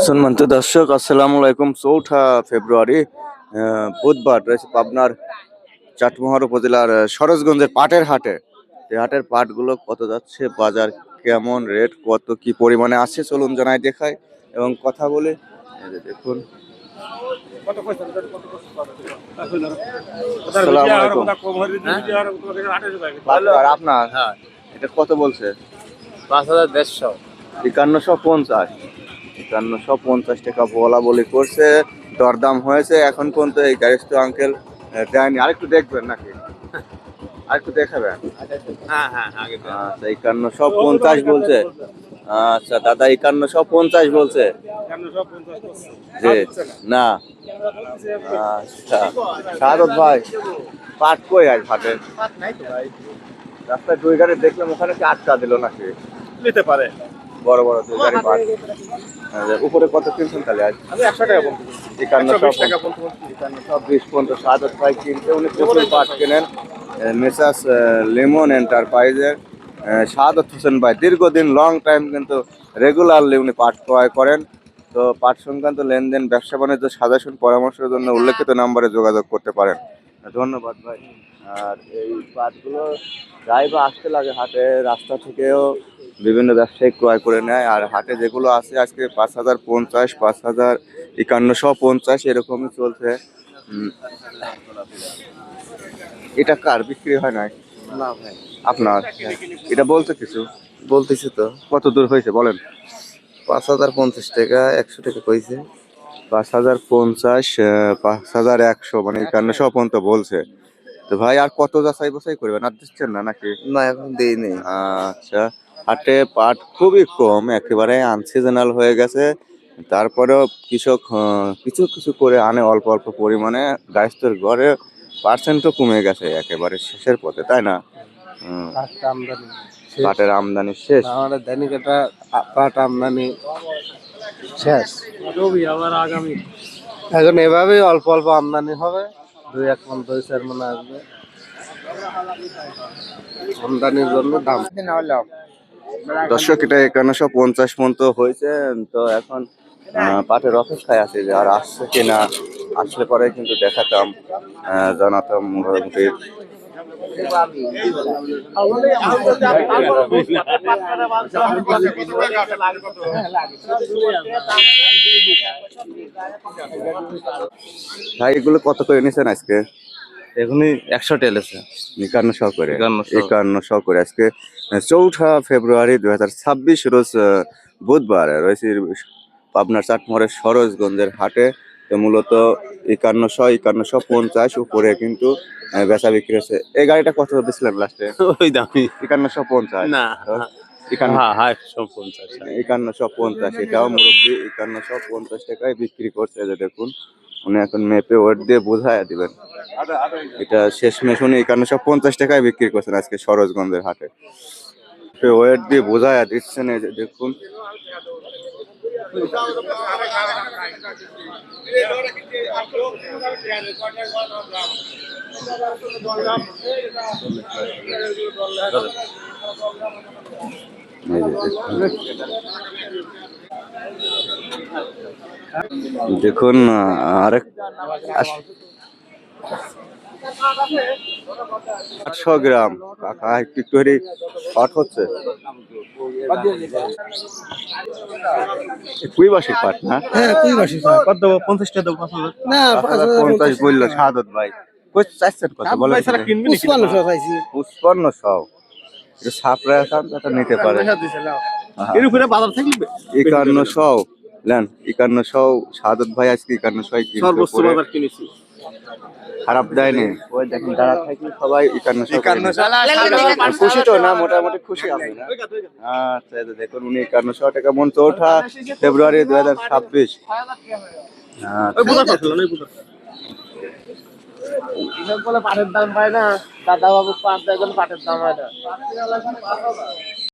সম্মানিত দর্শক, আসসালামু আলাইকুম। 4 ফেব্রুয়ারি বুধবার রয়েছে পাবনার চাটমোহর উপজেলার সরোজগঞ্জের পাটের হাটে। এই হাটের পাটগুলো কত যাচ্ছে, বাজার কেমন, রেট কত, কি পরিমাণে আছে, চলুন জানাই দেখাই এবং কথা বলে। এই যে দেখুন, আসসালামু আলাইকুম। আপনার এটা কত বলছে? 5150। 5150। 5150 টাকা বলা বলি করছে, দরদাম হয়েছে এখন পর্যন্ত। এই গ্যারেজ আঙ্কেল দেয়নি, আরেকটু দেখবেন নাকি? আরেকটু দেখাবেন? আচ্ছা, 5150 বলছে। আচ্ছা দাদা, 5150 বলছে জি না। আচ্ছা সাদত ভাই, পাট কই আজ হাটে? রাস্তায় 2 গাড়ি দেখলাম, ওখানে কি আটকা দিল নাকি? নিতে পারে বড় বড় 2 গাড়ি পাট। উপরে কত কিনছেন তাহলে আজ? আমি 100 টাকা বলতে 5120 টাকা বলতে 5120 সাদত ভাই কিনতে। উনি প্রচুর পাট কেনেন। মেসাস লেমন এন্টারপ্রাইজের সাদত হোসেন ভাই দীর্ঘদিন লং টাইম কিন্তু রেগুলারলি উনি পাট ক্রয় করেন। তো পাট সংক্রান্ত লেনদেন, ব্যবসা বাণিজ্য, সাজেশন, পরামর্শের জন্য উল্লেখিত নম্বরে যোগাযোগ করতে পারেন। ধন্যবাদ ভাই। আর এই পাটগুলো যাই বা আসতে লাগে হাটে, রাস্তা থেকেও বিভিন্ন ব্যবসায়ী ক্রয় করে নেয়। আর হাটে যেগুলো আছে আজকে 5050, 5150 এরকমই চলছে। এটা কার বিক্রি হয় নাই? না ভাই, আপনার? এটা বলছে কিছু? বলতেছি তো। কত দূর হয়েছে বলেন? 5050 টাকা, 100 টাকা কইছে। 5050, 5100, মানে 5100 পর্যন্ত বলছে। তো ভাই আর কত যাচাই বাছাই করবেন? আর দিচ্ছেন না নাকি? না, এখন দেই নেই। আচ্ছা, হাটে পাট খুবই কম, একেবারে আনসিজনাল হয়ে গেছে। তারপরেও কৃষক কিছু কিছু করে আনে অল্প অল্প পরিমাণে। গায়েস্তের ঘরে পার্সেন্টও কমে গেছে, একেবারে শেষের পথে, তাই না? পাটের আমদানি শেষ। আমাদের দৈনিক একটা পাট আমদানি শেষ। আবার আগামী এখন এভাবেই অল্প অল্প আমদানি হবে, 2-1 মণ 2-4 মণ আসবে। আমদানির জন্য দাম দর্শক, এটা 5150 পর্যন্ত হয়েছে। তো এখন পাটের অপেক্ষায় আছে যে আর আসছে কিনা। আসলে পরে কিন্তু দেখাতাম, জানাতাম মোটামুটি। ভাই এগুলো কত করে নিছেন আজকে? এখনই 100 টেলেছে। 5100 করে। 5100। 5100 করে আজকে 4 ফেব্রুয়ারি 2026 রোজ বুধবার রয়েছে পাবনার চাটমোহরের সরোজগঞ্জের হাটে। তো মূলত 5150 উপরে কিন্তু বেচা বিক্রি হচ্ছে। এই গাড়িটা কত দিচ্ছিলেন লাস্টে? ওই দামি 5150 না। 5150, এটাও মুরব্বী 5150 টাকায় বিক্রি করছে। যে দেখুন, উনি এখন মেপে ওয়েট দিয়ে বোঝায় দিবেন। এটা শেষমেশ উনি 5150 টাকায় বিক্রি করছেন আজকে সরোজগঞ্জের হাটে। ওয়েট দিয়ে বোঝায় দিচ্ছেন, এই যে দেখুন। দেখুন আরেক 800 গ্রাম কাকা একটু একটু শর্ট হচ্ছে। কুইবাসীর পাট না? হ্যাঁ, তুই বাসি কত 50 টাকা দাও। 50 না 50 বলল সাদত ভাই। কই চাইছেন কত বলেন? 5500 চাইছি। 5500। এটা ছাপরা খান তো নিতে পারে। এর উপরে বাজার থাকলে 5100 নেন। 5100 সাদত ভাই আজকে 5100 সর্বোচ্চ বাজার কিনেছি। খারাপ দেয়নি। ওই দেখেন দাঁড়া থাকি সবাই 5100। খুশি তো না? মোটামুটি খুশি আপনি না? আচ্ছা, এই দেখুন উনি 5100 টাকা মন। 4 ফেব্রুয়ারি 2026। বলে পাটের দাম পায় না, দাদা বাবু পাট দেখবেন পাটের দাম হয় না।